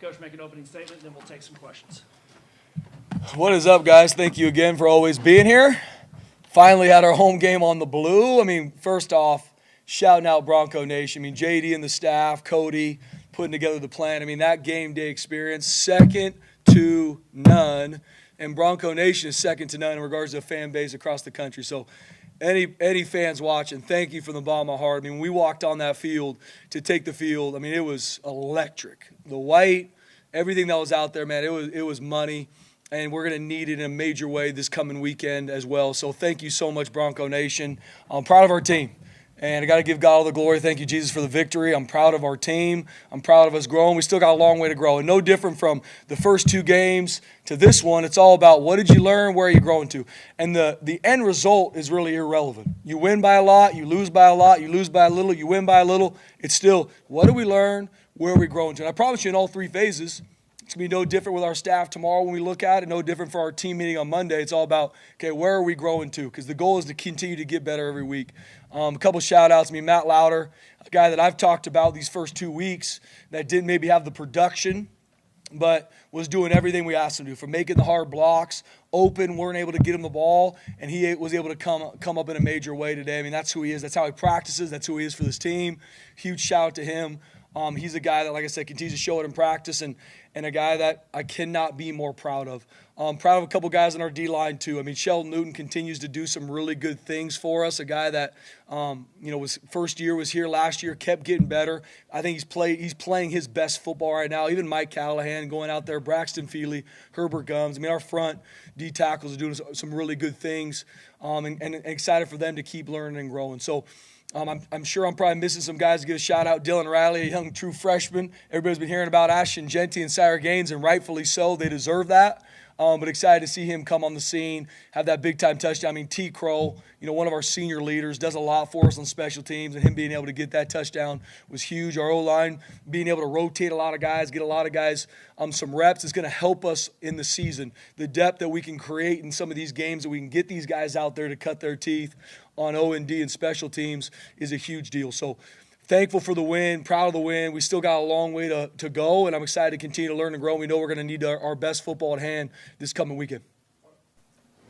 Coach make an opening statement, and then we'll take some questions. What is up, guys? Thank you again for always being here. Finally had our home game on the blue. I mean, first off, shouting out Bronco Nation. I mean, JD and the staff, Cody, putting together the plan. I mean, that game day experience, second to none. And Bronco Nation is second to none in regards to a fan base across the country. So any fans watching, thank you from the bottom of my heart. I mean, when we walked on that field to take the field, I mean, it was electric. The white, everything that was out there, man, it was money. And we're going to need it in a major way this coming weekend as well. So thank you so much, Bronco Nation. I'm proud of our team. And I got to give God all the glory. Thank you, Jesus, for the victory. I'm proud of our team. I'm proud of us growing. We still got a long way to grow. And no different from the first two games to this one. It's all about what did you learn, where are you growing to. And the end result is really irrelevant. You win by a lot, you lose by a lot, you lose by a little, you win by a little. It's still, what did we learn, where are we growing to. And I promise you in all three phases, it's going to be no different with our staff tomorrow when we look at it, no different for our team meeting on Monday. It's all about, okay, where are we growing to? Because the goal is to continue to get better every week. A couple shout-outs. I mean, Matt Lauder, a guy that I've talked about these first 2 weeks that didn't maybe have the production, but was doing everything we asked him to do, from making the hard blocks, open, weren't able to get him the ball, and he was able to come up in a major way today. I mean, that's who he is. That's how he practices. That's who he is for this team. Huge shout-out to him. He's a guy that, like I said, continues to show it in practice and a guy that I cannot be more proud of. I'm proud of a couple guys in our D-line, too. I mean, Sheldon Newton continues to do some really good things for us, a guy that, was first year, was here last year, kept getting better. I think he's playing his best football right now. Even Mike Callahan going out there, Braxton Feely, Herbert Gums. I mean, our front D tackles are doing some really good things, and excited for them to keep learning and growing. So, I'm sure I'm probably missing some guys to give a shout-out. Dylan Riley, a young true freshman. Everybody's been hearing about Ashton Genty and Sire Gaines, and rightfully so. They deserve that. But excited to see him come on the scene, have that big-time touchdown. I mean, T. Crow, one of our senior leaders, does a lot for us on special teams, and him being able to get that touchdown was huge. Our O-line being able to rotate a lot of guys, get a lot of guys some reps is going to help us in the season. The depth that we can create in some of these games, that we can get these guys out there to cut their teeth on O&D and special teams is a huge deal. So thankful for the win, proud of the win. We still got a long way to go, and I'm excited to continue to learn and grow. We know we're going to need our best football at hand this coming weekend.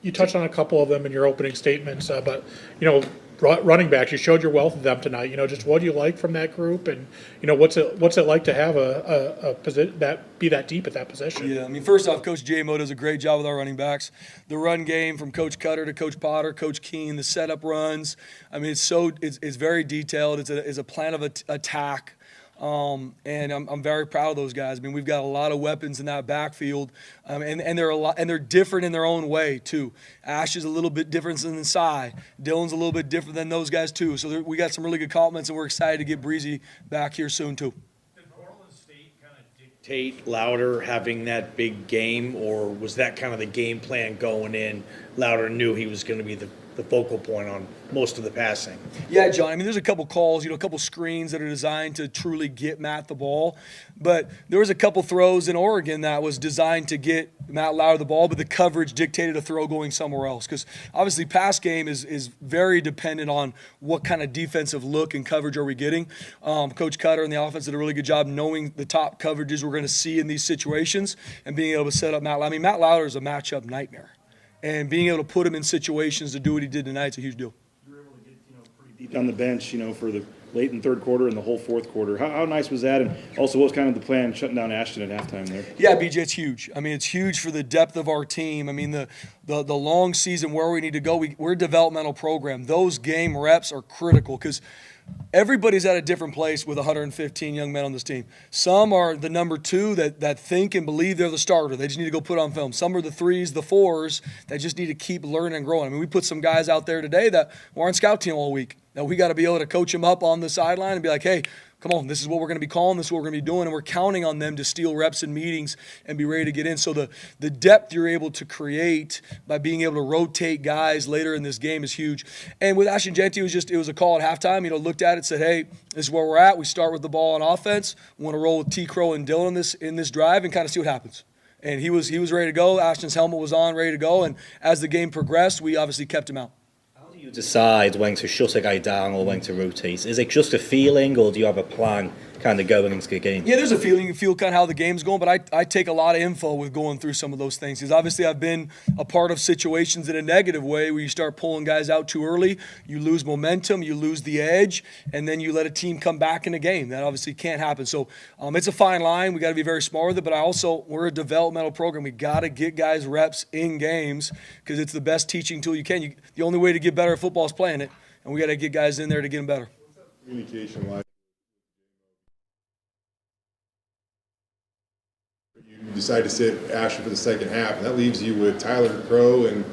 You touched on a couple of them in your opening statements, but, running backs, you showed your wealth of them tonight. Just what do you like from that group, and, what's it like to have a position be that deep at that position? Yeah, I mean, first off, Coach J-Mo does a great job with our running backs. The run game from Coach Cutter to Coach Potter, Coach Keene, the setup runs. I mean, it's very detailed. It's a plan of attack. And I'm very proud of those guys. I mean, we've got a lot of weapons in that backfield, and they're different in their own way too. Ash is a little bit different than Cy. Dylan's a little bit different than those guys too. So we got some really good compliments, and we're excited to get Breezy back here soon too. Did Portland State kind of dictate Lauder having that big game, or was that kind of the game plan going in? Lauder knew he was going to be the focal point on most of the passing. Yeah, John. I mean, there's a couple calls, a couple screens that are designed to truly get Matt the ball. But there was a couple throws in Oregon that was designed to get Matt Lauder the ball, but the coverage dictated a throw going somewhere else. Because obviously pass game is very dependent on what kind of defensive look and coverage are we getting. Coach Cutter and the offense did a really good job knowing the top coverages we're going to see in these situations and being able to set up Matt Lauder. I mean, Matt Lauder is a matchup nightmare. And being able to put him in situations to do what he did tonight is a huge deal. You were able to get pretty deep on the bench, for the late in the third quarter and the whole fourth quarter. How nice was that? And also, what was kind of the plan shutting down Ashton at halftime there? Yeah, BJ, it's huge. I mean, it's huge for the depth of our team. I mean, the long season, where we need to go, we're a developmental program. Those game reps are critical because everybody's at a different place with 115 young men on this team. Some are the number 2 that think and believe they're the starter. They just need to go put on film. Some are the 3s, the 4s that just need to keep learning and growing. I mean, we put some guys out there today that were on scout team all week. Now we got to be able to coach them up on the sideline and be like, hey, come on, this is what we're going to be calling, this is what we're going to be doing, and we're counting on them to steal reps in meetings and be ready to get in. So the depth you're able to create by being able to rotate guys later in this game is huge. And with Ashton Genty, it was a call at halftime. Looked at it, said, hey, this is where we're at. We start with the ball on offense. We want to roll with T. Crow and Dylan in this drive and kind of see what happens. And he was ready to go. Ashton's helmet was on, ready to go. And as the game progressed, we obviously kept him out. You decide when to shut a guy down or when to rotate? Is it just a feeling, or do you have a plan kind of going into the game? Yeah, there's a feeling. You feel kind of how the game's going, but I take a lot of info with going through some of those things. Because obviously I've been a part of situations in a negative way where you start pulling guys out too early, you lose momentum, you lose the edge, and then you let a team come back in a game. That obviously can't happen. So it's a fine line. We got to be very smart with it, but we're a developmental program. We got to get guys reps in games because it's the best teaching tool you can. The only way to get better at football is playing it, and we got to get guys in there to get them better. Communication wise, you decide to sit Asher for the second half, and that leaves you with Tyler Crow and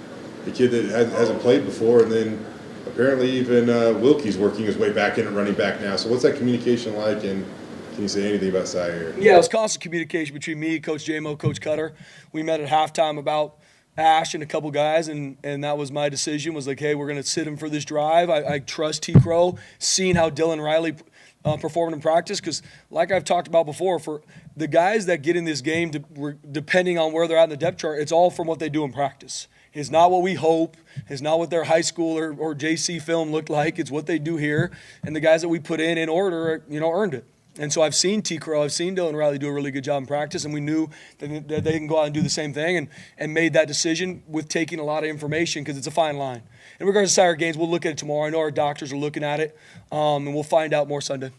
the kid that hasn't played before, and then apparently even Wilkie's working his way back in and running back now. So what's that communication like, and can you say anything about Sire? Yeah, it was constant communication between me, Coach J-Mo, Coach Cutter. We met at halftime about Ash and a couple guys, and that was my decision, was like, hey, we're going to sit him for this drive. I trust T. Crow, seeing how Dylan Riley performed in practice, because like I've talked about before, for the guys that get in this game, depending on where they're at in the depth chart, it's all from what they do in practice. It's not what we hope. It's not what their high school or JC film looked like. It's what they do here, and the guys that we put in order, earned it. And so I've seen T. Crow, I've seen Dylan Riley do a really good job in practice, and we knew that they can go out and do the same thing, and made that decision with taking a lot of information because it's a fine line. In regards to Sire games, we'll look at it tomorrow. I know our doctors are looking at it, and we'll find out more Sunday.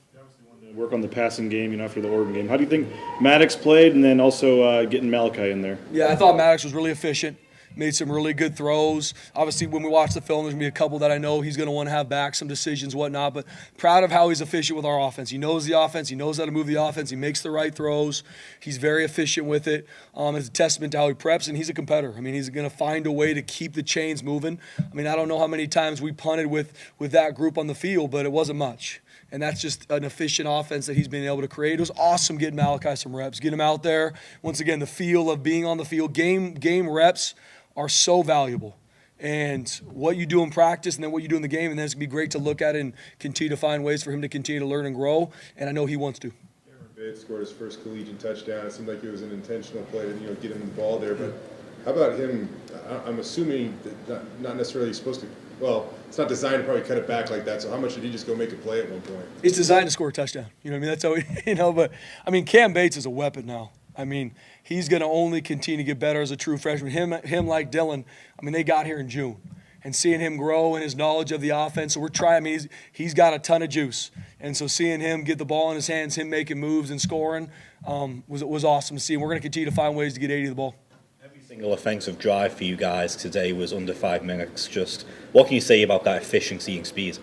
Work on the passing game, after the Oregon game. How do you think Maddox played, and then also getting Malachi in there? Yeah, I thought Maddox was really efficient. Made some really good throws. Obviously, when we watch the film, there's going to be a couple that I know he's going to want to have back, some decisions, whatnot. But proud of how he's efficient with our offense. He knows the offense. He knows how to move the offense. He makes the right throws. He's very efficient with it. It's a testament to how he preps, and he's a competitor. I mean, he's going to find a way to keep the chains moving. I mean, I don't know how many times we punted with that group on the field, but it wasn't much. And that's just an efficient offense that he's been able to create. It was awesome getting Malachi some reps, getting him out there. Once again, the feel of being on the field, game reps are so valuable. And what you do in practice and then what you do in the game, and then it's going to be great to look at it and continue to find ways for him to continue to learn and grow, and I know he wants to. Cameron Bates scored his first collegiate touchdown. It seemed like it was an intentional play to get him the ball there. But how about him? I'm assuming that not necessarily supposed to. Well, it's not designed to probably cut it back like that. So how much did he just go make a play at one point? It's designed to score a touchdown. You know what I mean? That's how But I mean, Cam Bates is a weapon now. I mean, he's going to only continue to get better as a true freshman. Him like Dylan, I mean, they got here in June. And seeing him grow and his knowledge of the offense, so we're trying. I mean, he's got a ton of juice. And so seeing him get the ball in his hands, him making moves and scoring, was awesome to see. And we're going to continue to find ways to get 80 the ball. Every single offensive drive for you guys today was under 5 minutes. Just what can you say about that efficiency and speed?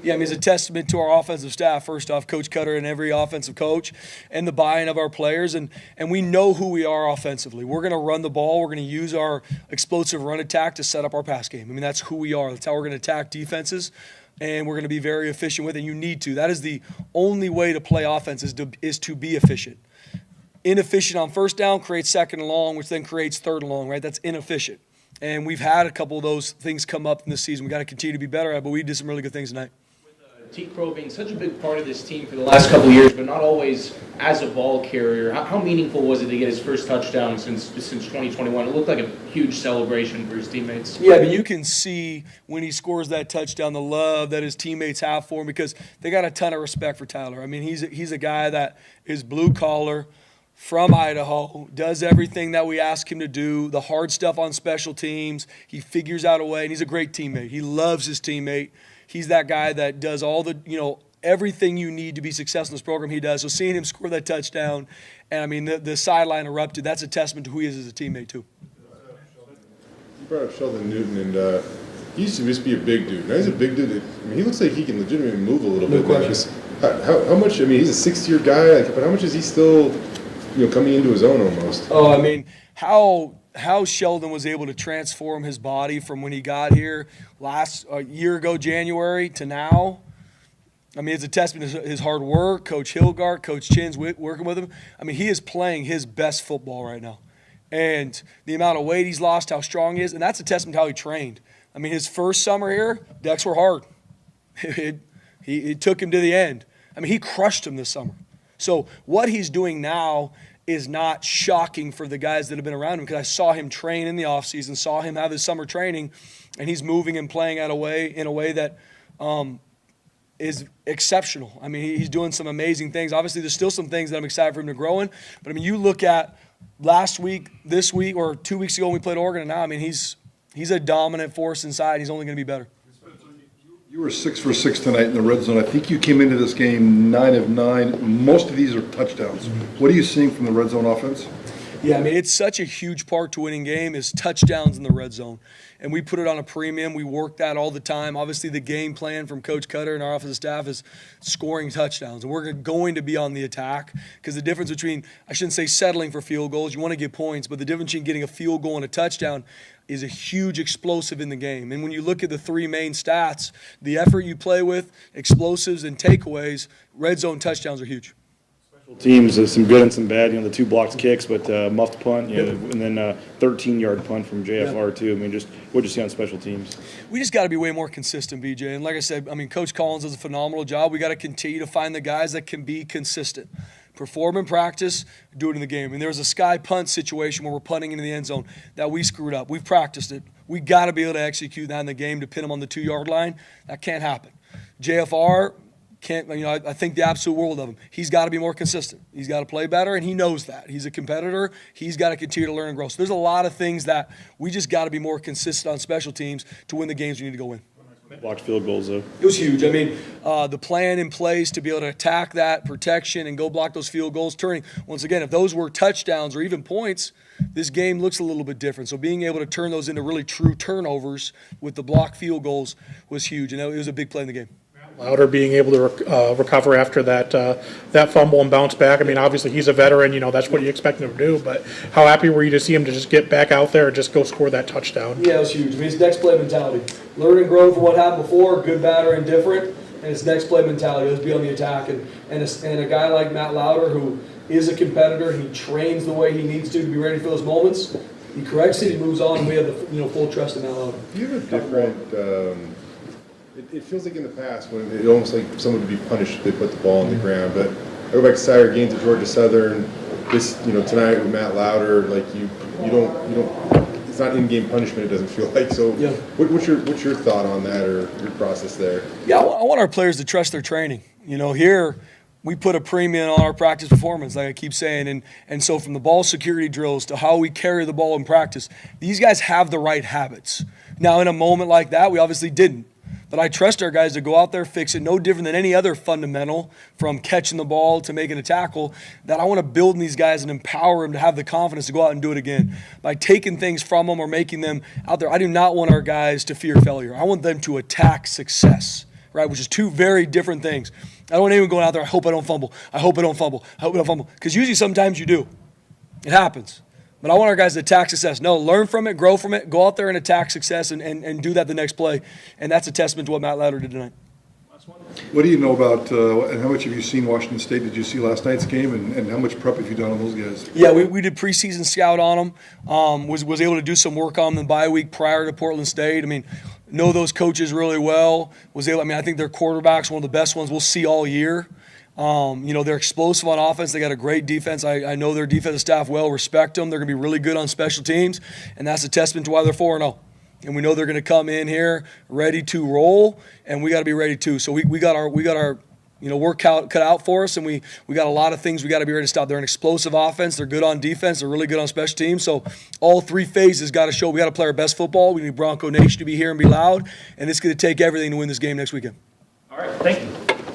Yeah, I mean, it's a testament to our offensive staff, first off, Coach Cutter and every offensive coach, and the buy-in of our players. And we know who we are offensively. We're going to run the ball. We're going to use our explosive run attack to set up our pass game. I mean, that's who we are. That's how we're going to attack defenses, and we're going to be very efficient with it. You need to. That is the only way to play offense is to be efficient. Inefficient on first down creates second and long, which then creates third and long, right? That's inefficient. And we've had a couple of those things come up in this season. We've got to continue to be better at it, but we did some really good things tonight. T. Crow being such a big part of this team for the last couple of years, but not always as a ball carrier. How meaningful was it to get his first touchdown since 2021? It looked like a huge celebration for his teammates. Yeah, but you can see when he scores that touchdown, the love that his teammates have for him, because they got a ton of respect for Tyler. I mean, he's a guy that is blue collar, from Idaho, does everything that we ask him to do, the hard stuff on special teams. He figures out a way, and he's a great teammate. He loves his teammate. He's that guy that does all the, everything you need to be successful in this program, he does. So seeing him score that touchdown, and I mean, the sideline erupted, that's a testament to who he is as a teammate, too. You brought up Sheldon Newton, and he used to just be a big dude. Now he's a big dude. He looks like he can legitimately move a little bit. No question. How much, he's a sixth-year guy, but how much is he still, coming into his own almost? Oh, I mean, how Sheldon was able to transform his body from when he got here a year ago, January, to now. I mean, it's a testament to his hard work, Coach Hilgart, Coach Chin's working with him. I mean, he is playing his best football right now. And the amount of weight he's lost, how strong he is, and that's a testament to how he trained. I mean, his first summer here, decks were hard. It took him to the end. I mean, he crushed him this summer. So what he's doing now is not shocking for the guys that have been around him, because I saw him train in the offseason, saw him have his summer training, and he's moving and playing in a way that is exceptional. I mean, he's doing some amazing things. Obviously, there's still some things that I'm excited for him to grow in. But, I mean, you look at last week, this week, or 2 weeks ago when we played Oregon, and now, I mean, he's a dominant force inside. He's only going to be better. You were 6 for 6 tonight in the red zone. I think you came into this game 9 of 9. Most of these are touchdowns. What are you seeing from the red zone offense? Yeah, I mean, it's such a huge part to winning game is touchdowns in the red zone. And we put it on a premium. We work that all the time. Obviously, the game plan from Coach Cutter and our offensive staff is scoring touchdowns. And we're going to be on the attack because the difference between, I shouldn't say settling for field goals, you want to get points, but the difference between getting a field goal and a touchdown is a huge explosive in the game. And when you look at the three main stats, the effort you play with, explosives, and takeaways, red zone touchdowns are huge. Teams, some good and some bad. The 2 blocked kicks, but muffed punt, and then 13-yard punt from JFR too. I mean, just what'd you see on special teams? We just got to be way more consistent, BJ. And like I said, I mean, Coach Collins does a phenomenal job. We got to continue to find the guys that can be consistent. Perform in practice, do it in the game. And there was a sky punt situation where we're punting into the end zone that we screwed up. We've practiced it. We got to be able to execute that in the game to pin them on the 2-yard line. That can't happen. JFR can't, I think the absolute world of him. He's got to be more consistent. He's got to play better, and he knows that. He's a competitor. He's got to continue to learn and grow. So there's a lot of things that we just got to be more consistent on special teams to win the games we need to go win. Blocked field goals, though. It was huge. I mean, the plan in place to be able to attack that protection and go block those field goals, turning, once again, if those were touchdowns or even points, this game looks a little bit different. So being able to turn those into really true turnovers with the blocked field goals was huge, and it was a big play in the game. Lauder being able to recover after that fumble and bounce back. I mean, obviously he's a veteran, that's what you expect him to do, but how happy were you to see him to just get back out there and just go score that touchdown? Yeah, it was huge. I mean, it's next play mentality. Learn and grow from what happened before, good, bad, or indifferent, and it's next play mentality. Let's be on the attack. And a guy like Matt Lauder, who is a competitor, he trains the way he needs to be ready for those moments. He corrects it, he moves on, and we have the full trust in Matt Lauder. You have a different, it feels like in the past when it almost like someone would be punished if they put the ball on the ground, but I go back to Sire games at Georgia Southern, this, tonight with Matt Lauder, like you don't, it's not in-game punishment, it doesn't feel like, so Yeah. what's your thought on that or your process there? Yeah, I want our players to trust their training. Here we put a premium on our practice performance, like I keep saying, and so from the ball security drills to how we carry the ball in practice, these guys have the right habits. Now, in a moment like that, we obviously didn't. But I trust our guys to go out there, fix it, no different than any other fundamental, from catching the ball to making a tackle, that I want to build in these guys and empower them to have the confidence to go out and do it again. By taking things from them or making them out there, I do not want our guys to fear failure. I want them to attack success, right, which is two very different things. I don't want anyone going out there, I hope I don't fumble, I hope I don't fumble, I hope I don't fumble, because usually sometimes you do. It happens. But I want our guys to attack success. No, learn from it, grow from it, go out there and attack success and do that the next play. And that's a testament to what Matt Lauder did tonight. What do you know about, and how much have you seen Washington State? Did you see last night's game, and how much prep have you done on those guys? Yeah, we did preseason scout on them. Was able to do some work on them the bye week prior to Portland State. I mean, know those coaches really well. I think their quarterback's one of the best ones we'll see all year. They're explosive on offense. They got a great defense. I know their defensive staff well, respect them. They're going to be really good on special teams, and that's a testament to why they're 4-0. And we know they're going to come in here ready to roll, and we got to be ready too. So we got our work cut out for us, and we got a lot of things we got to be ready to stop. They're an explosive offense. They're good on defense. They're really good on special teams. So all three phases got to show. We got to play our best football. We need Bronco Nation to be here and be loud, and it's going to take everything to win this game next weekend. All right, thank you.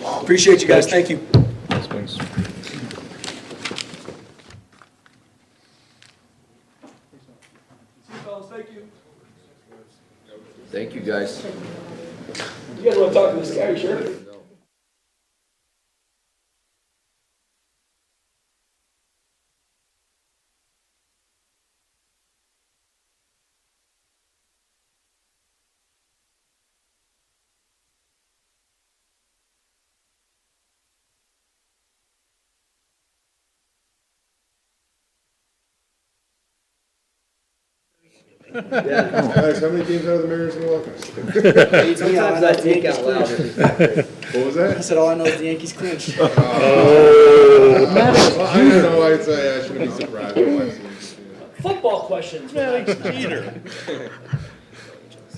Appreciate you guys. Thank you. Thanks. Thank you. Thank you, guys. You guys want to talk to this guy, sure? Alex, how many games out of the Mariners in the Welcome? Sometimes I think out loud. What was that? I said, all I know is the Yankees clinched. Well, I don't know why I shouldn't be surprised. Football questions.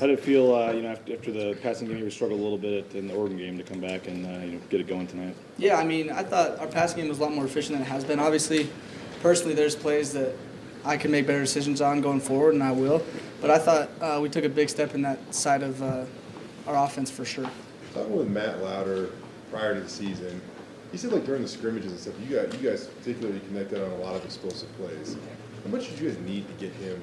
How did it feel, after the passing game, you struggled a little bit in the Oregon game to come back and, get it going tonight? Yeah, I mean, I thought our passing game was a lot more efficient than it has been. Obviously, personally, there's plays that I can make better decisions on going forward, and I will. But I thought we took a big step in that side of our offense for sure. Talking with Matt Lauder prior to the season, he said like during the scrimmages and stuff, you guys particularly connected on a lot of explosive plays. How much did you guys need to get him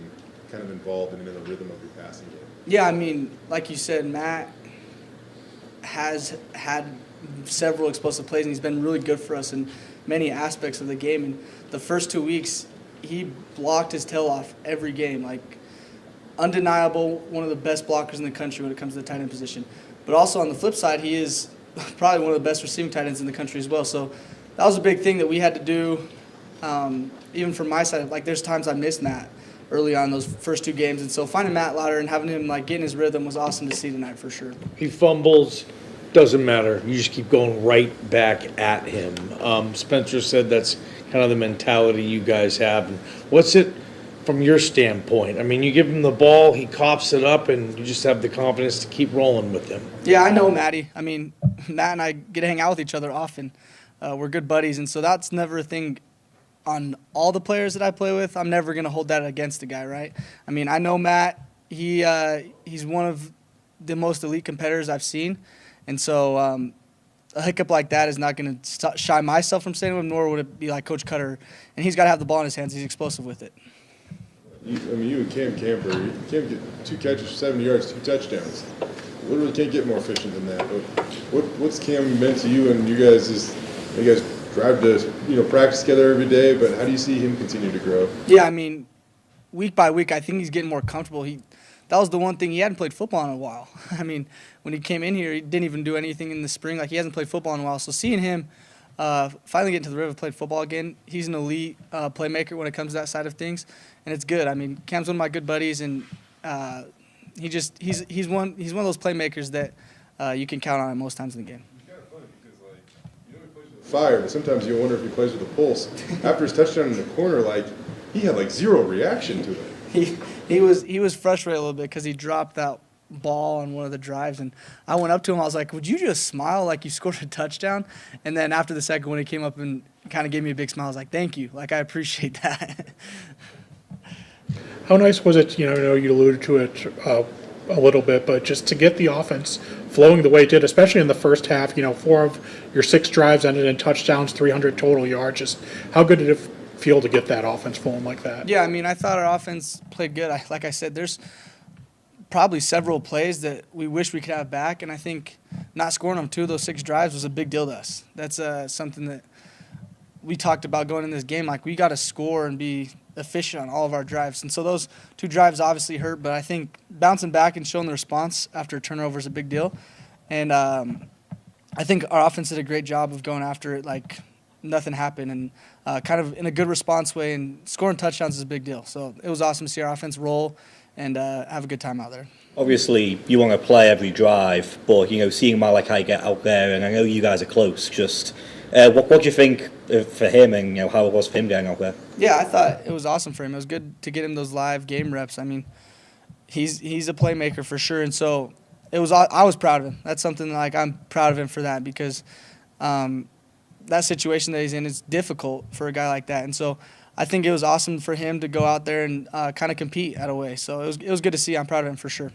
kind of involved and in the rhythm of your passing game? Yeah, I mean, like you said, Matt has had several explosive plays, and he's been really good for us in many aspects of the game. And the first 2 weeks, he blocked his tail off every game. Like, undeniable, one of the best blockers in the country when it comes to the tight end position. But also on the flip side, he is probably one of the best receiving tight ends in the country as well. So that was a big thing that we had to do, even from my side. Like, there's times I missed Matt early on those first 2 games. And so finding Matt Lauder and having him like get in his rhythm was awesome to see tonight for sure. He fumbles, doesn't matter. You just keep going right back at him. Spencer said that's kind of the mentality you guys have. And what's it from your standpoint? I mean, you give him the ball, he coughs it up, and you just have the confidence to keep rolling with him. Yeah, I know Matty. I mean, Matt and I get to hang out with each other often. We're good buddies, and so that's never a thing on all the players that I play with. I'm never going to hold that against the guy, right? I mean, I know Matt. He's one of the most elite competitors I've seen, and so a hiccup like that is not going to shy myself from staying with him, nor would it be like Coach Cutter. And he's got to have the ball in his hands. He's explosive with it. You and Cam Camper, you can't get 2 catches for 70 yards, 2 touchdowns. Literally can't get more efficient than that. But what's Cam meant to you and you guys drive to practice together every day, but how do you see him continue to grow? Yeah, I mean, week by week, I think he's getting more comfortable. That was the one thing, he hadn't played football in a while. I mean, when he came in here, he didn't even do anything in the spring. Like, he hasn't played football in a while. So seeing him finally get into the rhythm of playing football again, he's an elite playmaker when it comes to that side of things, and it's good. I mean, Cam's one of my good buddies, and he's one of those playmakers that you can count on most times in the game. It's kind of funny because he plays with fire, but sometimes you wonder if he plays with a pulse. After his touchdown in the corner, he had zero reaction to it. He was frustrated a little bit because he dropped that ball on one of the drives, and I went up to him. I was like, "Would you just smile like you scored a touchdown?" And then after the second one, he came up and kind of gave me a big smile. I was like, "Thank you. Like, I appreciate that." How nice was it, you alluded to it a little bit, but just to get the offense flowing the way it did, especially in the first half, 4 of your 6 drives ended in touchdowns, 300 total yards. Just how good did it feel to get that offense flowing like that? Yeah, I mean, I thought our offense played good. Like I said, there's probably several plays that we wish we could have back, and I think not scoring on 2 of those 6 drives was a big deal to us. That's something that we talked about going in this game. Like, we got to score and be efficient on all of our drives. And so those 2 drives obviously hurt, but I think bouncing back and showing the response after a turnover is a big deal. And I think our offense did a great job of going after it like nothing happened, and kind of in a good response way, and scoring touchdowns is a big deal. So it was awesome to see our offense roll and have a good time out there. Obviously, you want to play every drive, but seeing Malachi get out there, and I know you guys are close. Just what do you think for him, and how it was for him getting out there? Yeah, I thought it was awesome for him. It was good to get him those live game reps. I mean, he's a playmaker for sure, and so I was proud of him. That's something I'm proud of him for that, because that situation that he's in is difficult for a guy like that, and so I think it was awesome for him to go out there and kind of compete at a way. So it was good to see. I'm proud of him for sure.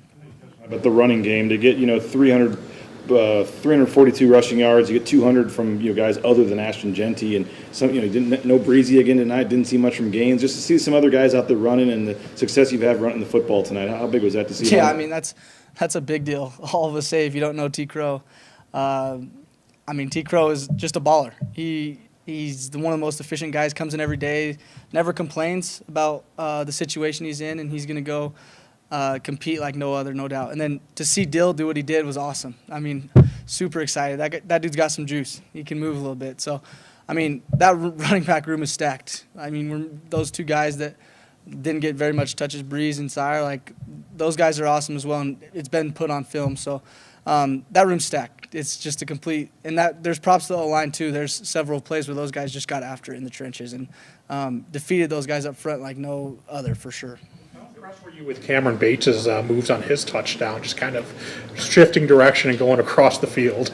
But the running game, to get 342 rushing yards, you get 200 from guys other than Ashton Genty, and some no Breezy again tonight. Didn't see much from Gaines. Just to see some other guys out there running and the success you've had running the football tonight. How big was that to see? Yeah, I mean that's a big deal. All of us say if you don't know T. Crow, T. Crow is just a baller. He's one of the most efficient guys. Comes in every day, never complains about the situation he's in, and he's gonna go compete like no other, no doubt. And then to see Dill do what he did was awesome. I mean, super excited. That dude's got some juice. He can move a little bit. So, I mean, that running back room is stacked. I mean, those 2 guys that didn't get very much touches, Breeze and Sire, those guys are awesome as well, and it's been put on film. So that room's stacked. It's just a complete – and there's props to the line too. There's several plays where those guys just got after it in the trenches and defeated those guys up front like no other for sure. impressed were you with Cameron Bates' moves on his touchdown, just kind of shifting direction and going across the field?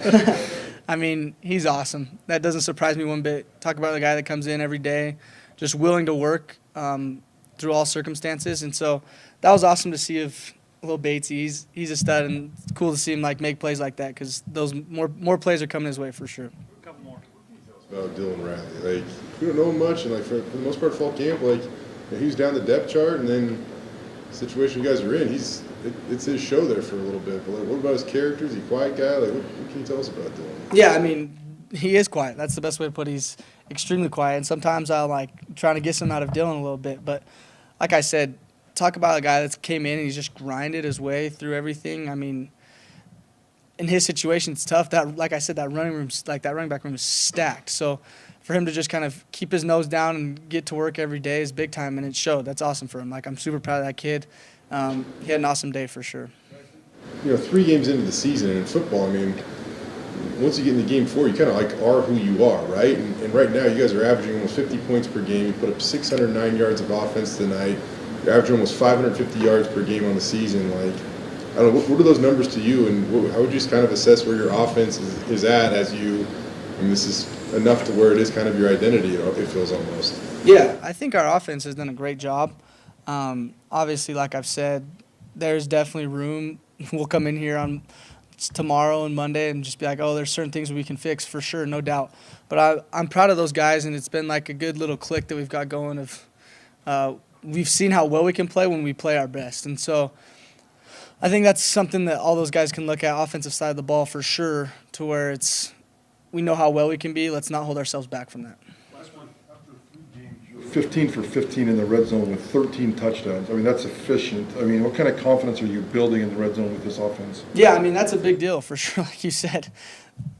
I mean, he's awesome. That doesn't surprise me one bit. Talk about a guy that comes in every day, just willing to work through all circumstances. And so that was awesome to see of little Batesy. He's a stud, and it's cool to see him make plays like that because those more plays are coming his way for sure. A couple more. About Dylan Riley, we don't know him much, and for the most part, fall camp, he's down the depth chart, and then the situation you guys are in, it's his show there for a little bit. But what about his character? Is he a quiet guy? What can you tell us about Dylan? Yeah, I mean, he is quiet. That's the best way to put it. He's extremely quiet, and sometimes I'm trying to get some out of Dylan a little bit. But like I said, talk about a guy that came in and he's just grinded his way through everything. I mean, in his situation, it's tough. That, like I said, that running back room is stacked. So for him to just kind of keep his nose down and get to work every day is big time, and it showed. That's awesome for him. I'm super proud of that kid. He had an awesome day for sure. 3 games into the season, and in football, I mean, once you get into game 4, you kind of are who you are, right? And right now, you guys are averaging almost 50 points per game. You put up 609 yards of offense tonight. You're averaging almost 550 yards per game on the season. I don't know, what are those numbers to you, and how would you just kind of assess where your offense is at as you, this is enough to where it is kind of your identity, it feels almost. Yeah, I think our offense has done a great job. Obviously, like I've said, there's definitely room. We'll come in here on tomorrow and Monday and just be like, oh, there's certain things we can fix for sure, no doubt. But I'm proud of those guys, and it's been a good little click that we've got going of we've seen how well we can play when we play our best. And so I think that's something that all those guys can look at, offensive side of the ball for sure, to where we know how well we can be. Let's not hold ourselves back from that. 15 for 15 in the red zone with 13 touchdowns. That's efficient. What kind of confidence are you building in the red zone with this offense? Yeah, that's a big deal for sure. Like you said,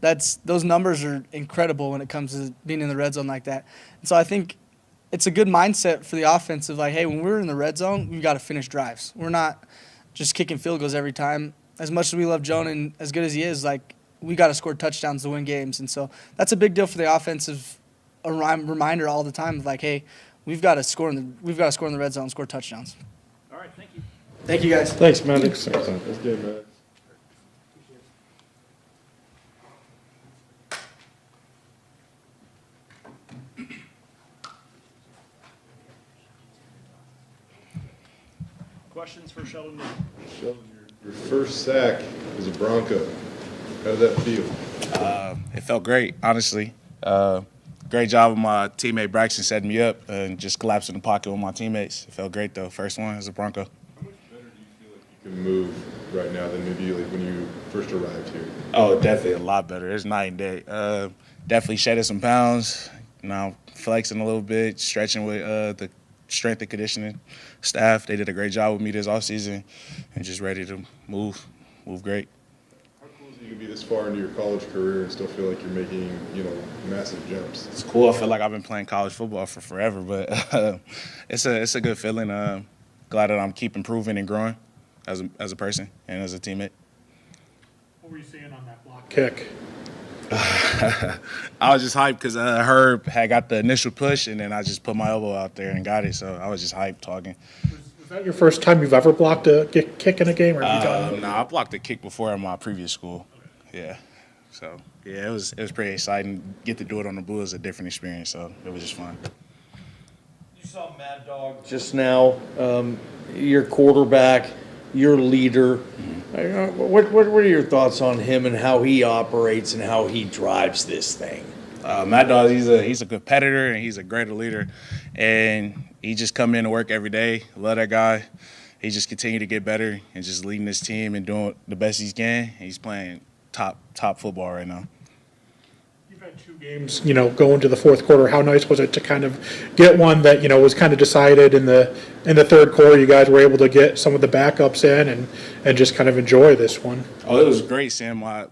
those numbers are incredible when it comes to being in the red zone like that. And so I think it's a good mindset for the offense of hey, when we're in the red zone, we've got to finish drives. We're not just kicking field goals every time. As much as we love Jonah and as good as he is, we got to score touchdowns to win games. And so that's a big deal for the offensive. A reminder all the time of hey, we've got to score in the red zone, score touchdowns. All right, thank you. Thank you guys. Thanks, man. That's good, man. Questions for Sheldon? Sheldon, your first sack as a Bronco. How did that feel? It felt great, honestly. Great job of my teammate Braxton setting me up and just collapsing the pocket with my teammates. It felt great, though. First one as a Bronco. How much better do you feel like you can move right now than maybe when you first arrived here? Oh, definitely a lot better. It's night and day. Definitely shedded some pounds. Now flexing a little bit, stretching with the strength and conditioning staff. They did a great job with me this offseason and just ready to move great. How cool is it you can be this far into your college career and still feel like you're making, massive jumps? It's cool. I feel like I've been playing college football for forever, but it's a good feeling. Glad that I'm keep improving and growing as a person and as a teammate. What were you seeing on that block kick? I was just hyped because Herb had got the initial push, and then I just put my elbow out there and got it. So I was just hyped talking. Was that your first time you've ever blocked a kick in a game? Or have you done it? No, I blocked a kick before in my previous school. Yeah. So, yeah, it was pretty exciting. Get to do it on the Blue is a different experience, so it was just fun. You saw Mad Dog just now, your quarterback, your leader. What are your thoughts on him and how he operates and how he drives this thing? Mad Dog, he's a competitor and he's a great leader, and he just come in to work every day. Love that guy. He just continue to get better and just leading his team and doing the best he can. He's playing top football right now. You've had 2 games, go into the fourth quarter. How nice was it to kind of get one that, was kind of decided in the third quarter? You guys were able to get some of the backups in and just kind of enjoy this one. Oh, it was great seeing my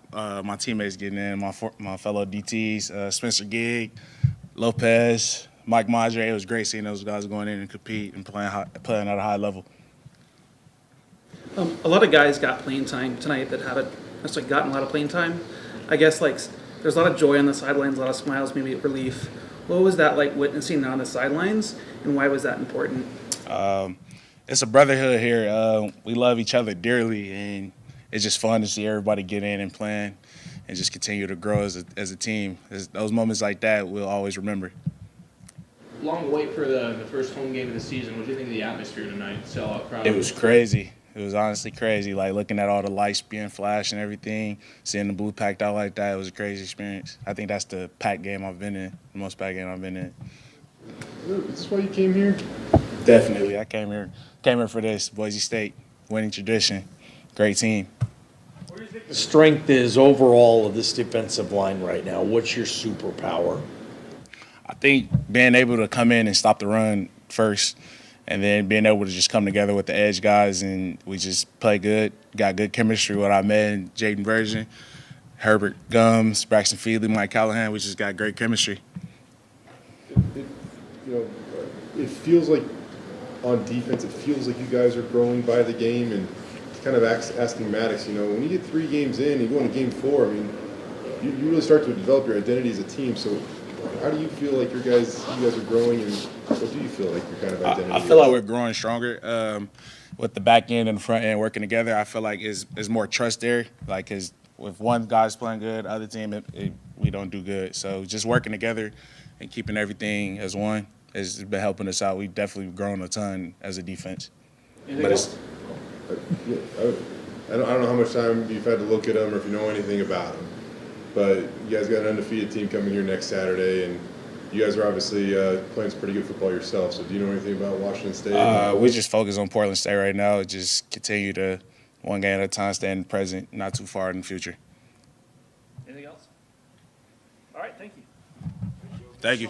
teammates getting in, my fellow DTs, Spencer Gigg, Lopez, Mike Madre. It was great seeing those guys going in and compete and playing at a high level. A lot of guys got playing time tonight that haven't necessarily gotten a lot of playing time. I guess there's a lot of joy on the sidelines, a lot of smiles, maybe relief. What was that like witnessing on the sidelines, and why was that important? it's a brotherhood here. We love each other dearly, and it's just fun to see everybody get in and plan and just continue to grow as a team. Those moments like that we'll always remember. Long wait for the first home game of the season. What do you think of the atmosphere tonight? Sellout crowd. It was crazy. It was honestly crazy. Like looking at all the lights being flashed and everything, seeing the blue packed out like that, it was a crazy experience. I think that's the packed game I've been in, the most packed game I've been in. Is this why you came here? Definitely. I came here for this. Boise State, winning tradition, great team. What do you think the strength is overall of this defensive line right now? What's your superpower? I think being able to come in and stop the run first, and then being able to just come together with the edge guys, and we just play good, got good chemistry with Ahmed, Jaden Virgin, Herbert Gums, Braxton Feedley, Mike Callahan. We just got great chemistry. It feels like on defense, it feels like you guys are growing by the game, and kind of asking Maddox, when you get 3 games in, you go into game 4, I mean, you really start to develop your identity as a team. So how do you feel like you guys are growing, and what do you feel like your kind of identity I feel like we're growing stronger with the back end and the front end working together. I feel like there's more trust there. Like, cause if one guy's playing good, the other team, we don't do good. So just working together and keeping everything as one has been helping us out. We've definitely grown a ton as a defense. But it's, I don't know how much time you've had to look at them or if you know anything about them, but you guys got an undefeated team coming here next Saturday, and you guys are obviously playing some pretty good football yourself. So do you know anything about Washington State? we just focus on Portland State right now. Just continue to one game at a time, stay in the present, not too far in the future. Anything else? All right, thank you. Thank you.